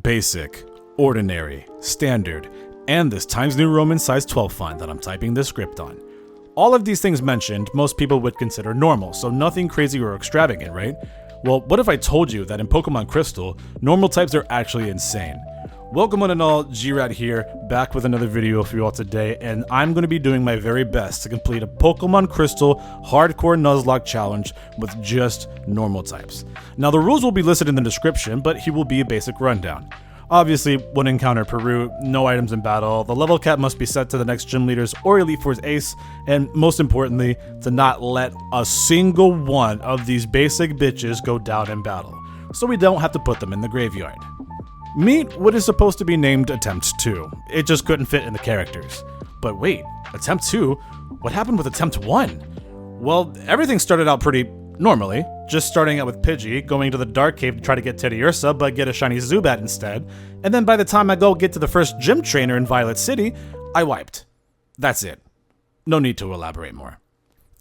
basic, ordinary, standard, and this Times New Roman size 12 font that I'm typing this script on. All of these things mentioned, most people would consider normal, so nothing crazy or extravagant, right? Well, what if I told you that in Pokemon Crystal, normal types are actually insane? Welcome one and all, G-Rat here, back with another video for you all today, and I'm going to be doing my very best to complete a Pokemon Crystal Hardcore Nuzlocke challenge with just normal types. Now the rules will be listed in the description, but here will be a basic rundown. Obviously, 1 encounter per route, no items in battle, the level cap must be set to the next gym leader's or Elite Four's ace, and most importantly, to not let a single one of these basic bitches go down in battle, so we don't have to put them in the graveyard. Meet what is supposed to be named Attempt 2. It just couldn't fit in the characters. But wait, Attempt 2? What happened with Attempt 1? Well, everything started out pretty normally, just starting out with Pidgey, going to the Dark Cave to try to get Teddiursa, but get a shiny Zubat instead, and then by the time I go get to the first gym trainer in Violet City, I wiped. That's it. No need to elaborate more.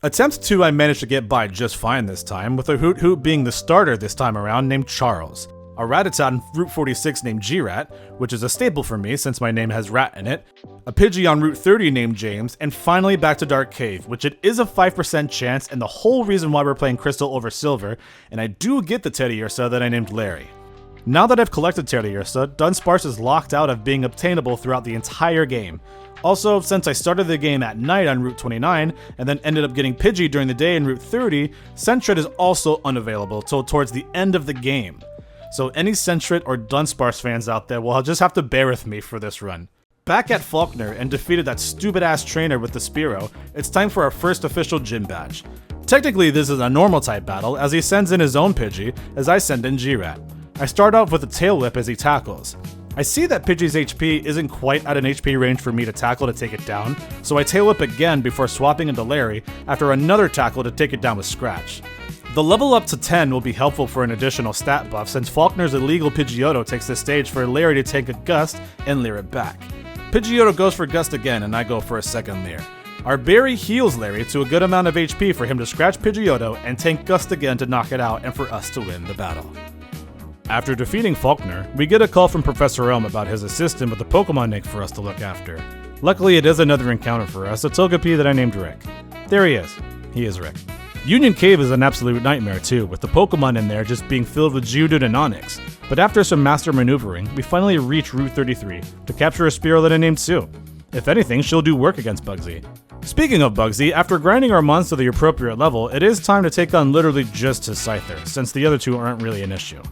Attempt 2 I managed to get by just fine this time, with a Hoot Hoot being the starter this time around named Charles, a Rattata on Route 46 named G-Rat, which is a staple for me since my name has rat in it, a Pidgey on Route 30 named James, and finally back to Dark Cave, which it is a 5% chance and the whole reason why we're playing Crystal over Silver, and I do get the Teddiursa that I named Larry. Now that I've collected Teddiursa, Dunsparce is locked out of being obtainable throughout the entire game. Also, since I started the game at night on Route 29, and then ended up getting Pidgey during the day in Route 30, Sentret is also unavailable till towards the end of the game. So any Sentret or Dunsparce fans out there will just have to bear with me for this run. Back at Faulkner and defeated that stupid ass trainer with the Spearow, it's time for our first official gym badge. Technically this is a normal type battle as he sends in his own Pidgey as I send in G-Rat. I start off with a Tail Whip as he tackles. I see that Pidgey's HP isn't quite at an HP range for me to tackle to take it down, so I Tail Whip again before swapping into Larry after another tackle to take it down with Scratch. The level up to 10 will be helpful for an additional stat buff since Faulkner's illegal Pidgeotto takes the stage for Larry to take a Gust and Leer it back. Pidgeotto goes for Gust again and I go for a second Leer. Our Berry heals Larry to a good amount of HP for him to scratch Pidgeotto and tank Gust again to knock it out and for us to win the battle. After defeating Faulkner, we get a call from Professor Elm about his assistant with a Pokemon Nick for us to look after. Luckily it is another encounter for us, a Togepi that I named Rick. There he is. He is Rick. Union Cave is an absolute nightmare too, with the Pokemon in there just being filled with Geodude and Onix. But after some master maneuvering, we finally reach Route 33 to capture a Spearow that I named Sue. If anything, she'll do work against Bugsy. Speaking of Bugsy, after grinding our mons to the appropriate level, it is time to take on literally just his Scyther, since the other two aren't really an issue.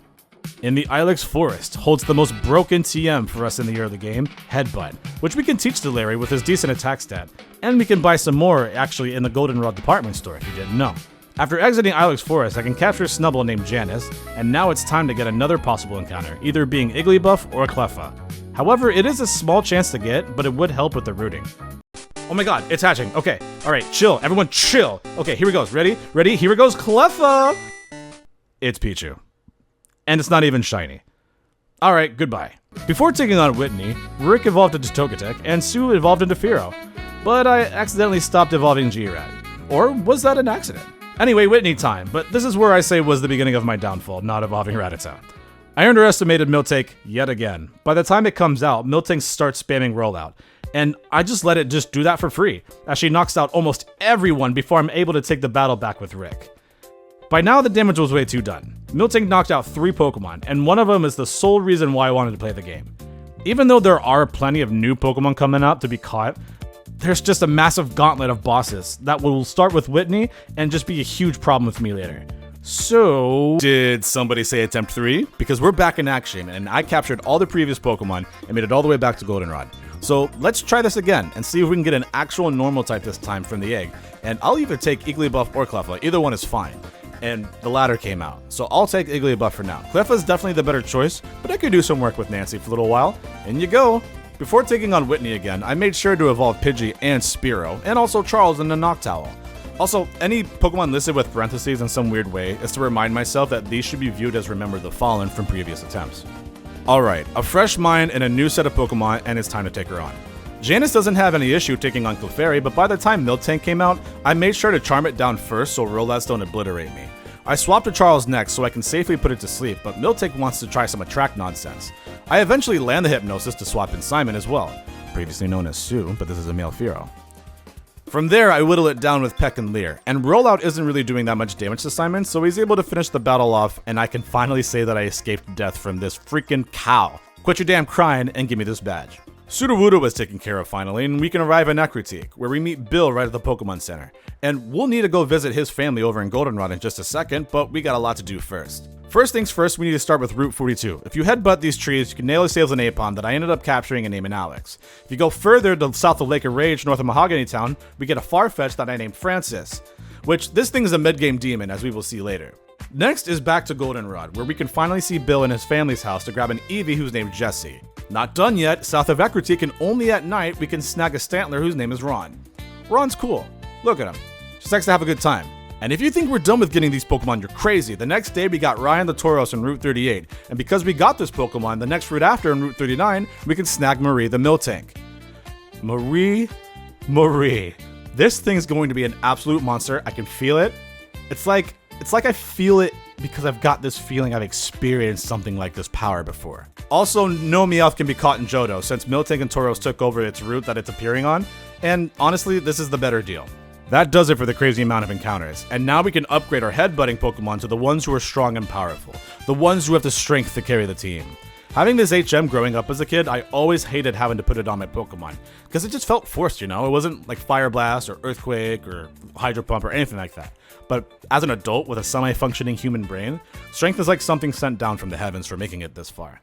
In the Ilex Forest holds the most broken TM for us in the early game, Headbutt, which we can teach to Larry with his decent attack stat, and we can buy some more actually in the Goldenrod department store if you didn't know. After exiting Ilex Forest, I can capture a Snubbull named Janice, and now it's time to get another possible encounter, either being Igglybuff or Cleffa. However, it is a small chance to get, but it would help with the rooting. Oh my god, it's hatching. Okay, alright, chill, everyone chill. Okay, here we go, ready, here it goes, Cleffa! It's Pichu. And it's not even shiny. Alright, goodbye. Before taking on Whitney, Rick evolved into Togetic, and Sue evolved into Fearow. But I accidentally stopped evolving G-Rat. Or was that an accident? Anyway, Whitney time, but this is where I say was the beginning of my downfall, not evolving Rattata. I underestimated Miltank yet again. By the time it comes out, Miltank starts spamming Rollout, and I just let it just do that for free, as she knocks out almost everyone before I'm able to take the battle back with Rick. By now, the damage was way too done. Miltank knocked out 3 Pokemon, and one of them is the sole reason why I wanted to play the game. Even though there are plenty of new Pokemon coming out to be caught, there's just a massive gauntlet of bosses that will start with Whitney and just be a huge problem with me later. So, did somebody say Attempt 3? Because we're back in action, and I captured all the previous Pokemon and made it all the way back to Goldenrod. So let's try this again and see if we can get an actual normal type this time from the egg. And I'll either take Igglybuff or Cleffa, either one is fine. And the latter came out, so I'll take Igglybuff for now. Cleffa's definitely the better choice, but I could do some work with Nancy for a little while. In you go! Before taking on Whitney again, I made sure to evolve Pidgey and Spearow, and also Charles in the Noctowl. Also, any Pokemon listed with parentheses in some weird way is to remind myself that these should be viewed as Remember the Fallen from previous attempts. Alright, a fresh mind and a new set of Pokemon, and it's time to take her on. Janice doesn't have any issue taking on Clefairy, but by the time Miltank came out, I made sure to charm it down first so Rollouts don't obliterate me. I swapped to Charles next so I can safely put it to sleep, but Miltank wants to try some attract nonsense. I eventually land the Hypnosis to swap in Simon as well, previously known as Sue, but this is a male Firo. From there, I whittle it down with Peck and Leer, and Rollout isn't really doing that much damage to Simon, so he's able to finish the battle off, and I can finally say that I escaped death from this freaking cow. Quit your damn crying and give me this badge. Sudowoodo was taken care of finally, and we can arrive at Necrotique, where we meet Bill right at the Pokemon Center. And we'll need to go visit his family over in Goldenrod in just a second, but we got a lot to do first. First things first, we need to start with Route 42. If you headbutt these trees, you can nail a sales an Apom that I ended up capturing and naming Alex. If you go further to south of Lake of Rage, north of Mahogany Town, we get a Farfetch that I named Francis, which this thing is a mid-game demon, as we will see later. Next is back to Goldenrod, where we can finally see Bill in his family's house to grab an Eevee who's named Jessie. Not done yet, south of Ecruteak, and only at night we can snag a Stantler whose name is Ron. Ron's cool. Look at him. Just likes to have a good time. And if you think we're done with getting these Pokemon, you're crazy. The next day we got Ryan the Tauros in Route 38, and because we got this Pokemon, the next route after in Route 39, we can snag Marie the Miltank. Marie. This thing's going to be an absolute monster. I can feel it. It's like I feel it because I've got this feeling I've experienced something like this power before. Also, no Meowth can be caught in Johto, since Miltank and Tauros took over its route that it's appearing on, and honestly, this is the better deal. That does it for the crazy amount of encounters, and now we can upgrade our headbutting Pokemon to the ones who are strong and powerful, the ones who have the strength to carry the team. Having this HM growing up as a kid, I always hated having to put it on my Pokemon, because it just felt forced, you know? It wasn't like Fire Blast or Earthquake or Hydro Pump or anything like that. But as an adult with a semi-functioning human brain, strength is like something sent down from the heavens for making it this far.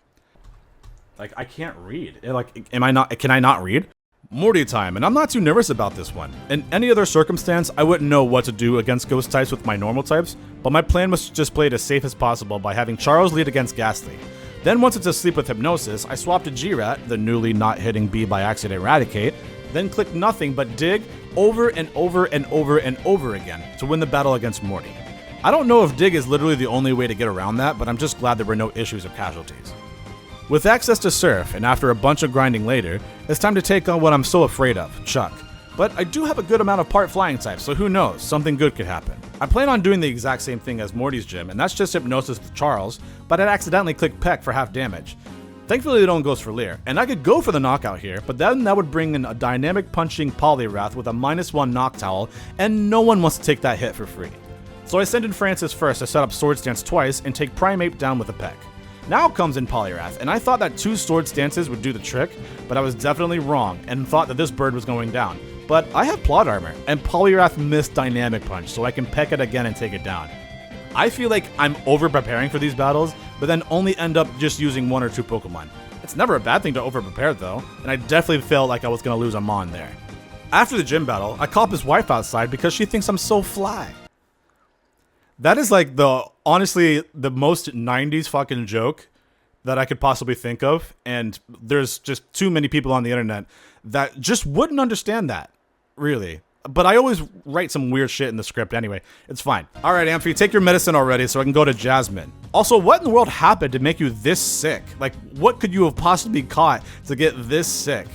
Like, I can't read. Can I not read? Morty time, and I'm not too nervous about this one. In any other circumstance, I wouldn't know what to do against ghost types with my normal types, but my plan was to just play it as safe as possible by having Charles lead against Ghastly. Then once it's asleep with Hypnosis, I swap to G-Rat, the newly not hitting bee by accident Eradicate, then click nothing but Dig over and over and over and over again to win the battle against Morty. I don't know if Dig is literally the only way to get around that, but I'm just glad there were no issues or casualties. With access to Surf, and after a bunch of grinding later, it's time to take on what I'm so afraid of, Chuck. But I do have a good amount of part flying types, so who knows, something good could happen. I plan on doing the exact same thing as Morty's gym, and that's just Hypnosis with Charles, but I'd accidentally click Peck for half damage. Thankfully it only goes for Leer, and I could go for the knockout here, but then that would bring in a dynamic punching Poliwrath with a -1 knock towel, and no one wants to take that hit for free. So I send in Francis first to set up Swords Dance twice and take Primeape down with a Peck. Now comes in Poliwrath, and I thought that 2 Sword Stances would do the trick, but I was definitely wrong, and thought that this bird was going down. But I have Plot Armor, and Poliwrath missed Dynamic Punch, so I can peck it again and take it down. I feel like I'm over-preparing for these battles, but then only end up just using 1 or 2 Pokemon. It's never a bad thing to over-prepare though, and I definitely felt like I was gonna lose a Mon there. After the gym battle, I call up his wife outside because she thinks I'm so fly. That is like honestly, the most 90s fucking joke that I could possibly think of, and there's just too many people on the internet that just wouldn't understand that, really. But I always write some weird shit in the script anyway. It's fine. Alright, Amphi, take your medicine already so I can go to Jasmine. Also, what in the world happened to make you this sick? Like, what could you have possibly caught to get this sick?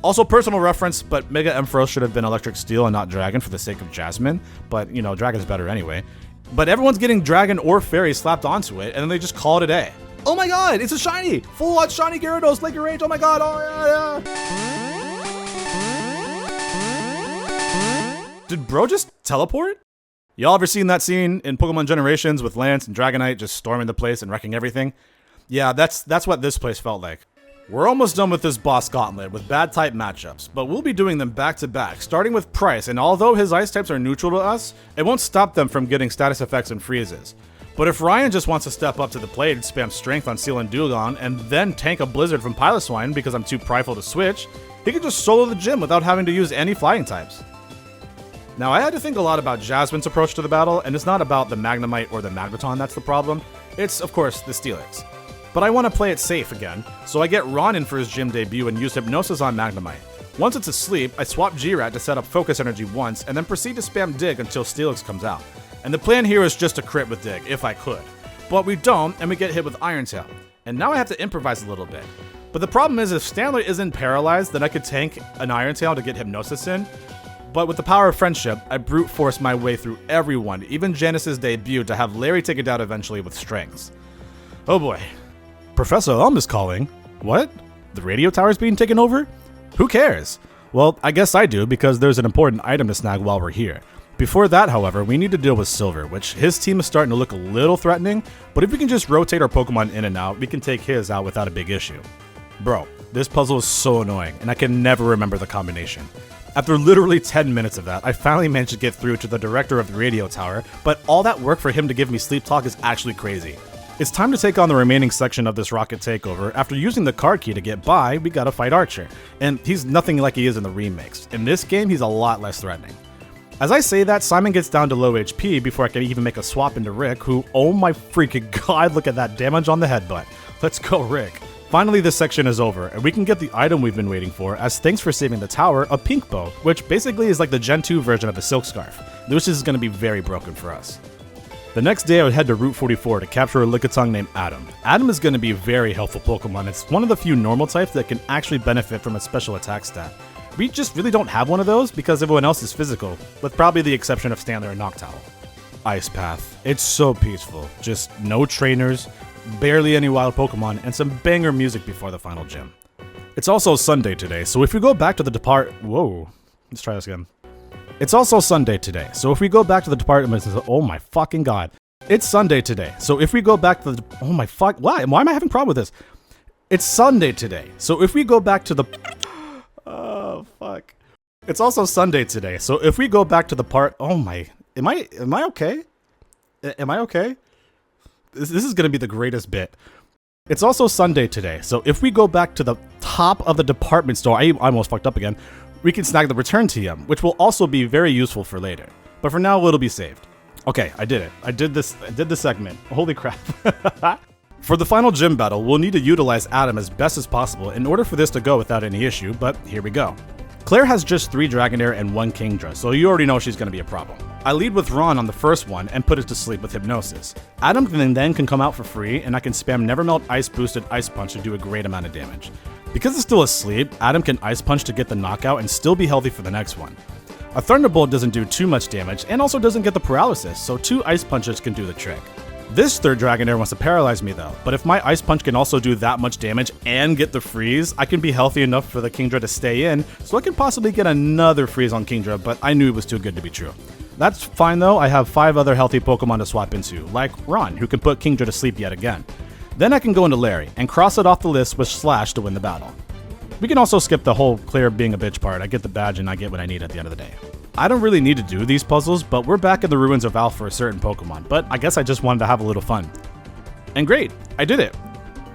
Also, personal reference, but Mega Ampharos should have been Electric Steel and not Dragon for the sake of Jasmine. But, you know, Dragon's better anyway. But everyone's getting Dragon or Fairy slapped onto it, and then they just call it a day. Oh my god, it's a shiny! Full-on shiny Gyarados, Lake of Rage, oh my god, oh yeah! Did bro just teleport? Y'all ever seen that scene in Pokemon Generations with Lance and Dragonite just storming the place and wrecking everything? Yeah, that's what this place felt like. We're almost done with this boss gauntlet with bad type matchups, but we'll be doing them back to back, starting with Price, and although his ice types are neutral to us, it won't stop them from getting status effects and freezes. But if Ryan just wants to step up to the plate and spam strength on Seal and Dewgong, and then tank a Blizzard from Piloswine because I'm too prideful to switch, he can just solo the gym without having to use any flying types. Now, I had to think a lot about Jasmine's approach to the battle, and it's not about the Magnemite or the Magneton that's the problem, it's, of course, the Steelix. But I want to play it safe again, so I get Ron in for his gym debut and use Hypnosis on Magnemite. Once it's asleep, I swap G-Rat to set up Focus Energy once, and then proceed to spam Dig until Steelix comes out. And the plan here is just to crit with Dig, if I could. But we don't, and we get hit with Iron Tail. And now I have to improvise a little bit. But the problem is, if Stantler isn't paralyzed, then I could tank an Iron Tail to get Hypnosis in. But with the power of friendship, I brute forced my way through everyone, even Janice's debut, to have Larry take it down eventually with strings. Oh boy. Professor Elm is calling. What? The radio tower's being taken over? Who cares? Well, I guess I do, because there's an important item to snag while we're here. Before that, however, we need to deal with Silver, which his team is starting to look a little threatening, but if we can just rotate our Pokemon in and out, we can take his out without a big issue. Bro, this puzzle is so annoying, and I can never remember the combination. After literally 10 minutes of that, I finally managed to get through to the director of the radio tower, but all that work for him to give me sleep talk is actually crazy. It's time to take on the remaining section of this rocket takeover. After using the card key to get by, we gotta fight Archer, and he's nothing like he is in the remakes. In this game, he's a lot less threatening. As I say that, Simon gets down to low HP before I can even make a swap into Rick, who, oh my freaking god, look at that damage on the headbutt. Let's go, Rick. Finally, this section is over, and we can get the item we've been waiting for, as thanks for saving the tower, a pink bow, which basically is like the Gen 2 version of a silk scarf, which is going to be very broken for us. The next day, I would head to Route 44 to capture a Lickitung named Adam. Adam is going to be a very helpful Pokemon. It's one of the few normal types that can actually benefit from a special attack stat. We just really don't have one of those because everyone else is physical, with probably the exception of Stanley and Noctowl. Ice Path. It's so peaceful. Just no trainers, barely any wild Pokemon, and some banger music before the final gym. It's also Sunday today, so if we go back to the Whoa. Let's try this again. It's also Sunday today, so if we go back to the department, oh my fucking god. It's Sunday today, so if we go back to the, oh my fuck, why am I having a problem with this? It's Sunday today, so if we go back to the, oh fuck. It's also Sunday today, so if we go back to the oh my, am I okay? Am I okay? This is gonna be the greatest bit. It's also Sunday today, so if we go back to the top of the department store, I almost fucked up again, we can snag the return TM, which will also be very useful for later. But for now, it'll be saved. Okay, I did it. I did this segment. Holy crap. For the final gym battle, we'll need to utilize Adam as best as possible in order for this to go without any issue, but here we go. Claire has just 3 Dragonair and 1 Kingdra, so you already know she's going to be a problem. I lead with Ron on the first one and put it to sleep with Hypnosis. Adam then can come out for free, and I can spam Nevermelt Ice boosted Ice Punch to do a great amount of damage. Because it's still asleep, Adam can Ice Punch to get the knockout and still be healthy for the next one. A Thunderbolt doesn't do too much damage and also doesn't get the paralysis, so 2 Ice Punches can do the trick. This third Dragonair wants to paralyze me though, but if my Ice Punch can also do that much damage and get the freeze, I can be healthy enough for the Kingdra to stay in, so I can possibly get another freeze on Kingdra, but I knew it was too good to be true. That's fine though, I have 5 other healthy Pokemon to swap into, like Ron, who can put Kingdra to sleep yet again. Then I can go into Larry, and cross it off the list with Slash to win the battle. We can also skip the whole Claire being a bitch part. I get the badge and I get what I need at the end of the day. I don't really need to do these puzzles, but we're back in the ruins of Alph for a certain Pokemon, but I guess I just wanted to have a little fun. And great, I did it.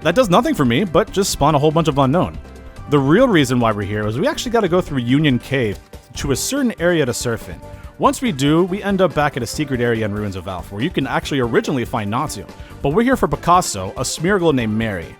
That does nothing for me, but just spawn a whole bunch of unknown. The real reason why we're here is we actually got to go through Union Cave to a certain area to surf in. Once we do, we end up back at a secret area in Ruins of Alph, where you can actually originally find Natsu, but we're here for Picasso, a Smeargle named Mary.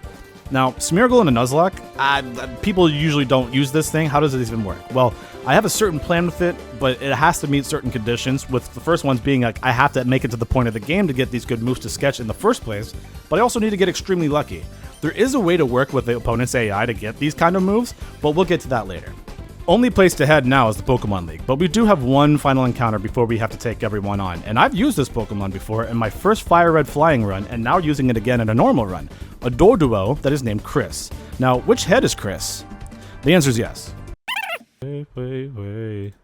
Now, Smeargle and a Nuzlocke, people usually don't use this thing. How does it even work? Well, I have a certain plan with it, but it has to meet certain conditions, with the first ones being like I have to make it to the point of the game to get these good moves to sketch in the first place, but I also need to get extremely lucky. There is a way to work with the opponent's AI to get these kind of moves, but we'll get to that later. Only place to head now is the Pokemon League, but we do have one final encounter before we have to take everyone on, and I've used this Pokemon before in my first Fire Red Flying run, and now using it again in a normal run, a Doduo that is named Chris. Now, which head is Chris? The answer is yes. The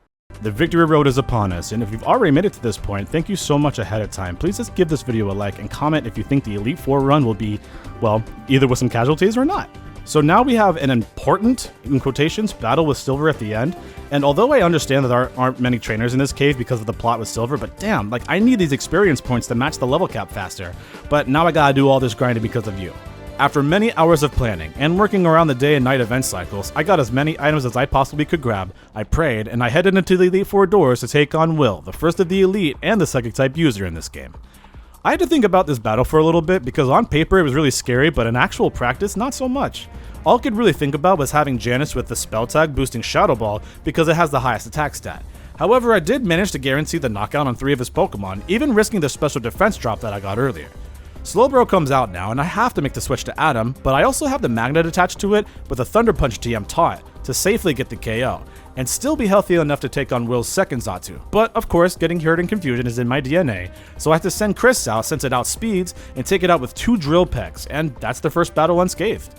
victory road is upon us, and if you've already made it to this point, thank you so much ahead of time. Please just give this video a like and comment if you think the Elite Four run will be, well, either with some casualties or not. So now we have an important, in quotations, battle with Silver at the end, and although I understand that there aren't many trainers in this cave because of the plot with Silver, but damn, like I need these experience points to match the level cap faster, but now I gotta do all this grinding because of you. After many hours of planning, and working around the day and night event cycles, I got as many items as I possibly could grab, I prayed, and I headed into the Elite Four doors to take on Will, the first of the Elite and the Psychic-type user in this game. I had to think about this battle for a little bit because on paper it was really scary, but in actual practice, not so much. All I could really think about was having Janice with the spell tag boosting Shadow Ball because it has the highest attack stat. However, I did manage to guarantee the knockout on 3 of his Pokemon, even risking the special defense drop that I got earlier. Slowbro comes out now, and I have to make the switch to Adam, but I also have the magnet attached to it with a Thunder Punch TM taunt to safely get the KO, and still be healthy enough to take on Will's second Xatu. But of course, getting hurt and confusion is in my DNA, so I have to send Chris out since it outspeeds and take it out with 2 drill pegs, and that's the first battle unscathed.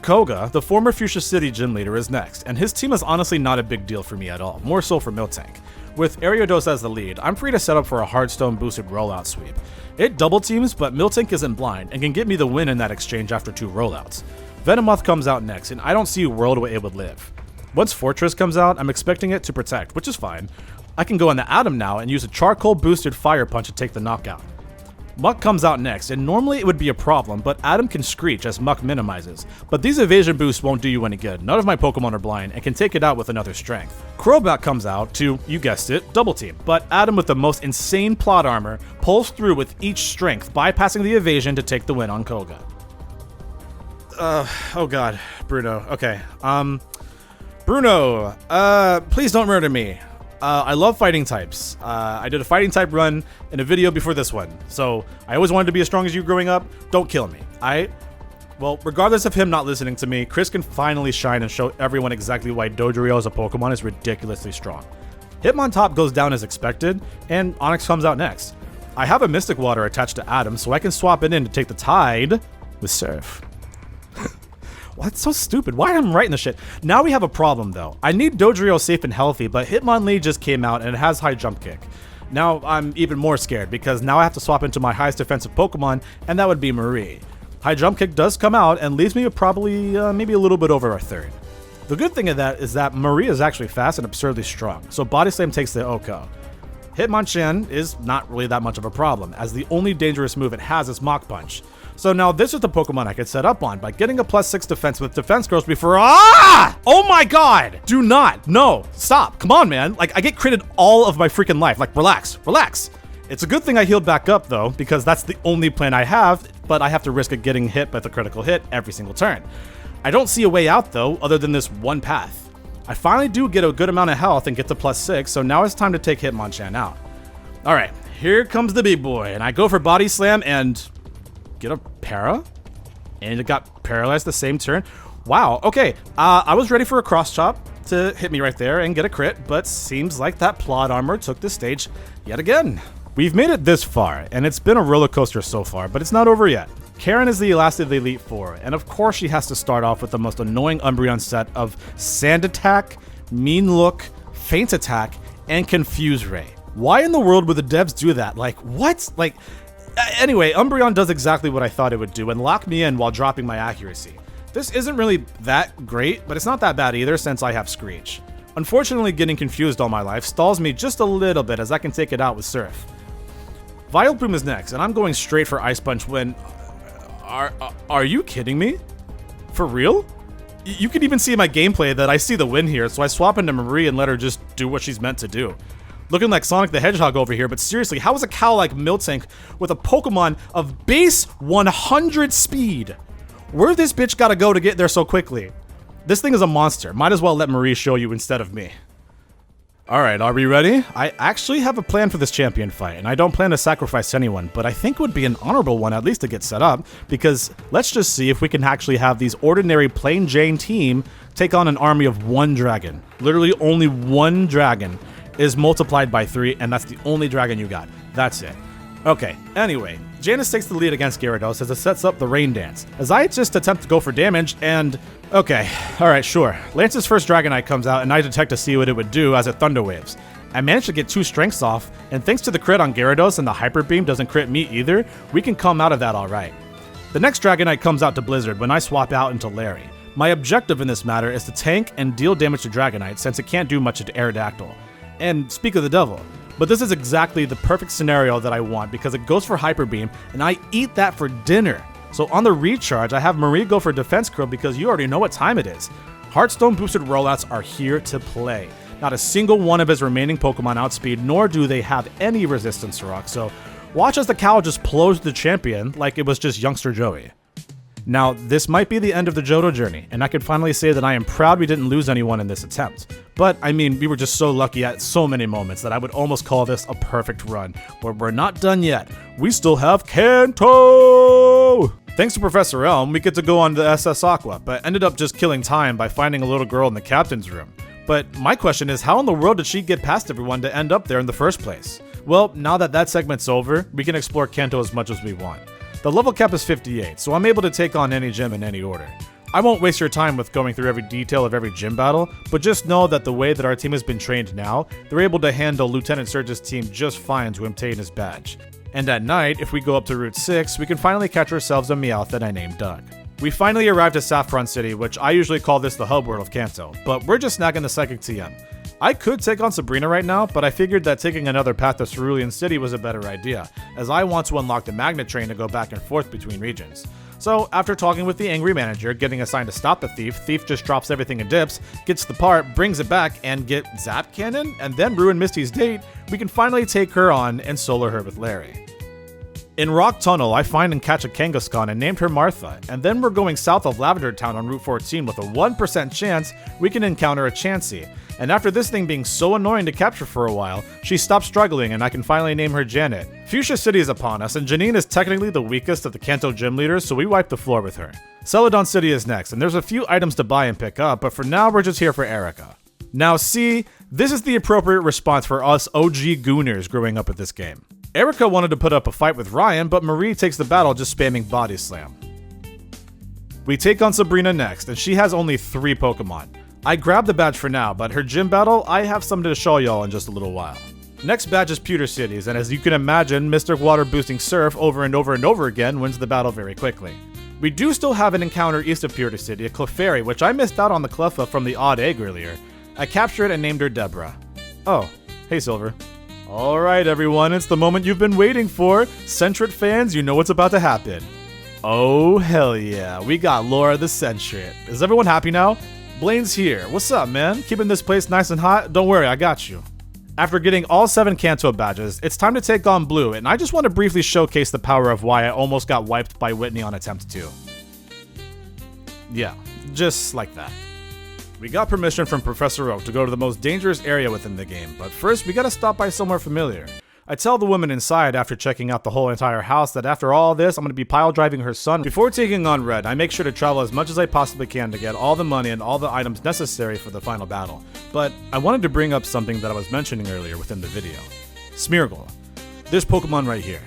Koga, the former Fuchsia City gym leader, is next, and his team is honestly not a big deal for me at all, more so for Miltank. With Ariados as the lead, I'm free to set up for a Hearthstone boosted rollout sweep. It double teams, but Miltank isn't blind and can get me the win in that exchange after 2 rollouts. Venomoth comes out next, and I don't see a world where it would live. Once Fortress comes out, I'm expecting it to protect, which is fine. I can go into Adam now and use a charcoal boosted Fire Punch to take the knockout. Muck comes out next, and normally it would be a problem, but Adam can Screech as Muck minimizes. But these evasion boosts won't do you any good. None of my Pokemon are blind and can take it out with another strength. Crobat comes out to, you guessed it, double team, but Adam with the most insane plot armor pulls through with each strength, bypassing the evasion to take the win on Koga. Oh god, Bruno. Okay, Bruno, please don't murder me. I love fighting types. I did a fighting type run in a video before this one, so I always wanted to be as strong as you growing up. Don't kill me. Well, regardless of him not listening to me, Chris can finally shine and show everyone exactly why Dodrio as a Pokemon is ridiculously strong. Hitmontop goes down as expected, and Onix comes out next. I have a Mystic Water attached to Adam, so I can swap it in to take the Tide with Surf. Well, that's so stupid. Why am I writing this shit? Now we have a problem, though. I need Dodrio safe and healthy, but Hitmonlee just came out and it has high jump kick. Now I'm even more scared because now I have to swap into my highest defensive Pokemon, and that would be Marie. High jump kick does come out and leaves me with probably maybe a little bit over a third. The good thing of that is that Marie is actually fast and absurdly strong, so Body Slam takes the Oko. Hitmonchan is not really that much of a problem, as the only dangerous move it has is Mach Punch. So now this is the Pokemon I could set up on by getting a +6 defense with defense growth before— Oh my god! Do not! No! Stop! Come on, man! Like, I get critted all of my freaking life. Like, relax. Relax! It's a good thing I healed back up, though, because that's the only plan I have, but I have to risk it getting hit with a critical hit every single turn. I don't see a way out, though, other than this one path. I finally do get a good amount of health and get to +6, so now it's time to take Hitmonchan out. Alright, here comes the big boy, and I go for Body Slam and get a para? And it got paralyzed the same turn. Wow, okay, I was ready for a Cross Chop to hit me right there and get a crit, but seems like that plot armor took the stage yet again. We've made it this far, and it's been a roller coaster so far, but it's not over yet. Karen is the last of the Elite Four, and of course she has to start off with the most annoying Umbreon set of Sand Attack, Mean Look, Feint Attack, and Confuse Ray. Why in the world would the devs do that? Like, what? Like, anyway, Umbreon does exactly what I thought it would do and lock me in while dropping my accuracy. This isn't really that great, but it's not that bad either since I have Screech. Unfortunately, getting confused all my life stalls me just a little bit as I can take it out with Surf. Vileplume is next, and I'm going straight for Ice Punch when— Are you kidding me? For real? You can even see in my gameplay that I see the win here, so I swap into Marie and let her just do what she's meant to do. Looking like Sonic the Hedgehog over here, but seriously, how is a cow like Miltank with a Pokemon of base 100 speed? Where this bitch gotta go to get there so quickly? This thing is a monster. Might as well let Marie show you instead of me. Alright, are we ready? I actually have a plan for this champion fight, and I don't plan to sacrifice anyone, but I think it would be an honorable one at least to get set up, because let's just see if we can actually have these ordinary plain Jane team take on an army of 1 dragon. Literally only 1 dragon is multiplied by 3, and that's the only dragon you got. That's it. Okay, anyway, Janice takes the lead against Gyarados as it sets up the Rain Dance, as I just attempt to go for damage, and— okay, alright, sure. Lance's first Dragonite comes out, and I detect to see what it would do as it Thunder Waves. I managed to get 2 strengths off, and thanks to the crit on Gyarados and the Hyper Beam doesn't crit me either, we can come out of that alright. The next Dragonite comes out to Blizzard when I swap out into Larry. My objective in this matter is to tank and deal damage to Dragonite since it can't do much to Aerodactyl. And speak of the devil, but this is exactly the perfect scenario that I want because it goes for Hyper Beam, and I eat that for dinner. So on the recharge, I have Marie go for Defense Curl because you already know what time it is. Hearthstone boosted rollouts are here to play. Not a single one of his remaining Pokemon outspeed, nor do they have any resistance to rock, so watch as the cow just plows the champion like it was just youngster Joey. Now, this might be the end of the Johto journey, and I can finally say that I am proud we didn't lose anyone in this attempt. But, I mean, we were just so lucky at so many moments that I would almost call this a perfect run. But we're not done yet. We still have Kanto! Thanks to Professor Elm, we get to go on the SS Aqua, but ended up just killing time by finding a little girl in the captain's room. But my question is, how in the world did she get past everyone to end up there in the first place? Well, now that that segment's over, we can explore Kanto as much as we want. The level cap is 58, so I'm able to take on any gym in any order. I won't waste your time with going through every detail of every gym battle, but just know that the way that our team has been trained now, they're able to handle Lieutenant Surge's team just fine to obtain his badge. And at night, if we go up to Route 6, we can finally catch ourselves a Meowth that I named Doug. We finally arrived at Saffron City, which I usually call this the hub world of Kanto, but we're just snagging the Psychic TM. I could take on Sabrina right now, but I figured that taking another path to Cerulean City was a better idea, as I want to unlock the Magnet Train to go back and forth between regions. So, after talking with the angry manager, getting assigned to stop the thief just drops everything in dips, gets the part, brings it back, and get Zap Cannon, and then ruin Misty's date, we can finally take her on and solo her with Larry. In Rock Tunnel, I find and catch a Kangaskhan and named her Martha, and then we're going south of Lavender Town on Route 14 with a 1% chance we can encounter a Chansey. And after this thing being so annoying to capture for a while, she stops struggling and I can finally name her Janet. Fuchsia City is upon us, and Janine is technically the weakest of the Kanto gym leaders, so we wipe the floor with her. Celadon City is next, and there's a few items to buy and pick up, but for now we're just here for Erica. Now see, this is the appropriate response for us OG Gooners growing up with this game. Erica wanted to put up a fight with Ryan, but Marie takes the battle just spamming Body Slam. We take on Sabrina next, and she has only 3 Pokemon. I grabbed the badge for now, but her gym battle, I have something to show y'all in just a little while. Next badge is Pewter Cities, and as you can imagine, Mr. Water Boosting Surf over and over and over again wins the battle very quickly. We do still have an encounter east of Pewter City, a Clefairy, which I missed out on the Cleffa from the odd egg earlier. I captured and named her Deborah. Oh, hey Silver. Alright everyone, it's the moment you've been waiting for. Centret fans, you know what's about to happen. Oh hell yeah, we got Laura the Centret. Is everyone happy now? Blaine's here. What's up, man? Keeping this place nice and hot? Don't worry, I got you. After getting all 7 Kanto badges, it's time to take on Blue, and I just want to briefly showcase the power of why I almost got wiped by Whitney on attempt 2. Yeah, just like that. We got permission from Professor Oak to go to the most dangerous area within the game, but first we gotta stop by somewhere familiar. I tell the woman inside after checking out the whole entire house that after all this, I'm gonna be pile driving her son. Before taking on Red, I make sure to travel as much as I possibly can to get all the money and all the items necessary for the final battle. But I wanted to bring up something that I was mentioning earlier within the video. Smeargle. This Pokemon right here.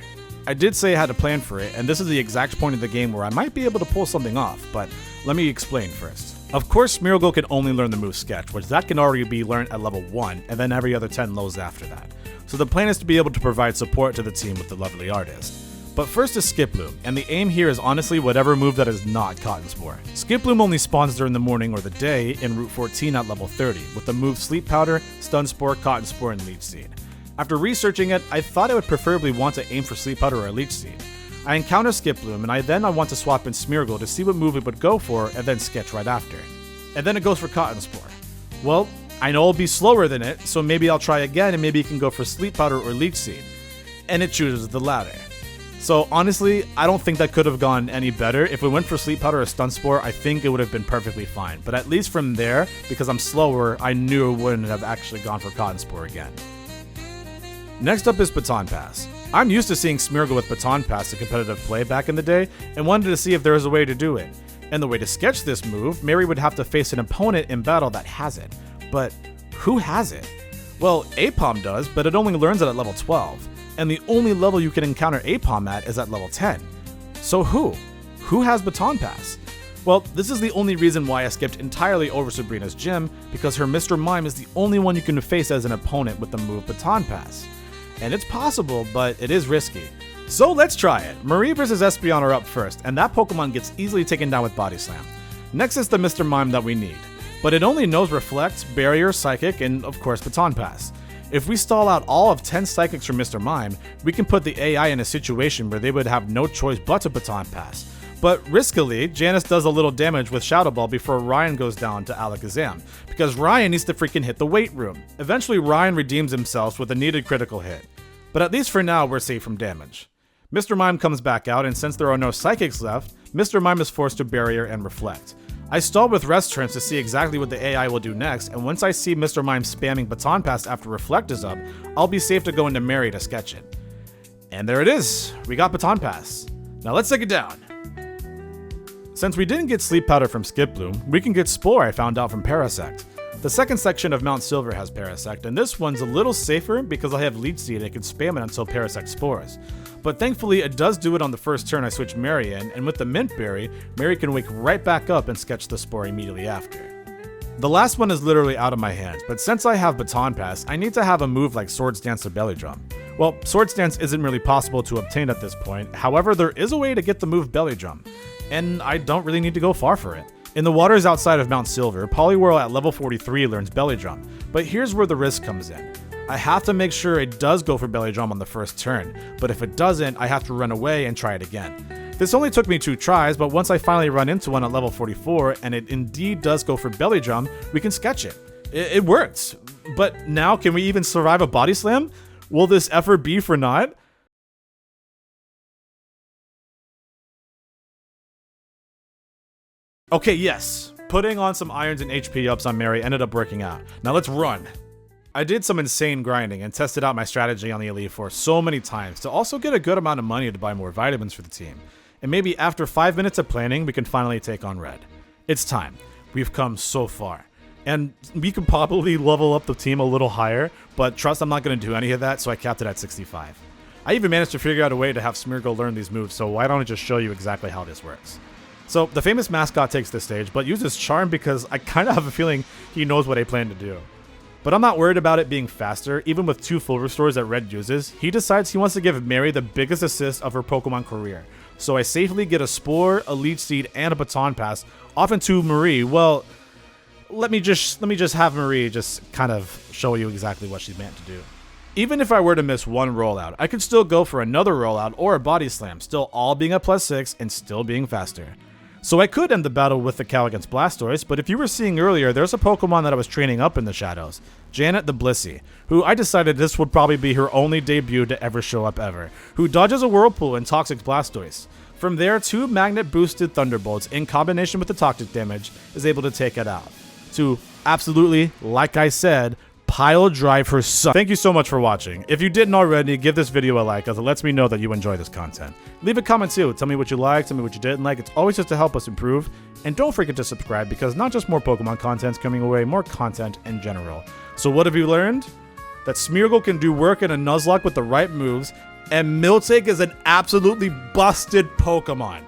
I did say I had a plan for it, and this is the exact point of the game where I might be able to pull something off, but let me explain first. Of course, Smeargle can only learn the move Sketch, which that can already be learned at level 1, and then every other 10 lows after that. So the plan is to be able to provide support to the team with the lovely artist. But first is Skiploom, and the aim here is honestly whatever move that is not Cotton Spore. Skiploom only spawns during the morning or the day in Route 14 at level 30, with the moves Sleep Powder, Stun Spore, Cotton Spore, and Leech Seed. After researching it, I thought I would preferably want to aim for Sleep Powder or Leech Seed. I encounter Skiploom, and I want to swap in Smeargle to see what move it would go for, and then Sketch right after. And then it goes for Cotton Spore. Well, I know it'll be slower than it, so maybe I'll try again and maybe it can go for Sleep Powder or Leech Seed. And it chooses the latter. So honestly, I don't think that could have gone any better. If it went for Sleep Powder or Stun Spore, I think it would have been perfectly fine. But at least from there, because I'm slower, I knew it wouldn't have actually gone for Cotton Spore again. Next up is Baton Pass. I'm used to seeing Smeargle with Baton Pass in competitive play back in the day, and wanted to see if there was a way to do it. And the way to sketch this move, Mary would have to face an opponent in battle that has it. But who has it? Well, Apom does, but it only learns it at level 12. And the only level you can encounter Apom at is at level 10. So who? Who has Baton Pass? Well, this is the only reason why I skipped entirely over Sabrina's gym, because her Mr. Mime is the only one you can face as an opponent with the move Baton Pass. And it's possible, but it is risky. So let's try it. Marie versus Espeon are up first, and that Pokemon gets easily taken down with Body Slam. Next is the Mr. Mime that we need, but it only knows Reflect, Barrier, Psychic, and of course Baton Pass. If we stall out all of 10 Psychics from Mr. Mime, we can put the AI in a situation where they would have no choice but to Baton Pass. But riskily, Janice does a little damage with Shadow Ball before Ryan goes down to Alakazam, because Ryan needs to freaking hit the weight room. Eventually Ryan redeems himself with a needed critical hit. But at least for now, we're safe from damage. Mr. Mime comes back out, and since there are no psychics left, Mr. Mime is forced to barrier and reflect. I stall with rest turns to see exactly what the AI will do next, and once I see Mr. Mime spamming Baton Pass after reflect is up, I'll be safe to go into Mary to sketch it. And there it is, we got Baton Pass. Now let's take it down. Since we didn't get Sleep Powder from Skip Bloom, we can get Spore I found out from Parasect. The second section of Mount Silver has Parasect, and this one's a little safer because I have Leech Seed and I can spam it until Parasect spores. But thankfully it does do it on the first turn I switch Mary in, and with the Mint Berry, Mary can wake right back up and sketch the Spore immediately after. The last one is literally out of my hands, but since I have Baton Pass, I need to have a move like Swords Dance or Belly Drum. Well, Swords Dance isn't really possible to obtain at this point, however there is a way to get the move Belly Drum, and I don't really need to go far for it. In the waters outside of Mount Silver, Poliwhirl at level 43 learns Belly Drum, but here's where the risk comes in. I have to make sure it does go for Belly Drum on the first turn, but if it doesn't, I have to run away and try it again. This only took me 2 tries, but once I finally run into one at level 44 and it indeed does go for Belly Drum, we can sketch it. It worked. But now, can we even survive a Body Slam? Will this effort be for naught? Okay, yes. Putting on some irons and HP ups on Mary ended up working out. Now let's run. I did some insane grinding and tested out my strategy on the Elite Four so many times to also get a good amount of money to buy more vitamins for the team. And maybe after 5 minutes of planning, we can finally take on Red. It's time. We've come so far. And we could probably level up the team a little higher, but trust I'm not going to do any of that, so I capped it at 65. I even managed to figure out a way to have Smeargle learn these moves, so why don't I just show you exactly how this works. So the famous mascot takes the stage, but uses Charm because I kind of have a feeling he knows what I plan to do. But I'm not worried about it being faster. Even with 2 full restores that Red uses, he decides he wants to give Mary the biggest assist of her Pokemon career. So I safely get a Spore, a Leech Seed, and a Baton Pass off into Marie. Well, let me just have Marie just kind of show you exactly what she's meant to do. Even if I were to miss one rollout, I could still go for another rollout or a Body Slam, still all being a +6 and still being faster. So I could end the battle with the Cow against Blastoise, but if you were seeing earlier, there's a Pokemon that I was training up in the shadows, Janet the Blissey, who I decided this would probably be her only debut to ever show up ever, who dodges a Whirlpool and Toxic Blastoise. From there, 2 Magnet boosted Thunderbolts in combination with the Toxic damage is able to take it out. To absolutely, like I said, pile drive her son. Thank you so much for watching. If you didn't already, give this video a like as it lets me know that you enjoy this content. Leave a comment too. Tell me what you liked, tell me what you didn't like. It's always just to help us improve. And don't forget to subscribe because not just more Pokemon content's coming away, more content in general. So what have you learned? That Smeargle can do work in a Nuzlocke with the right moves, and Miltank is an absolutely busted Pokemon.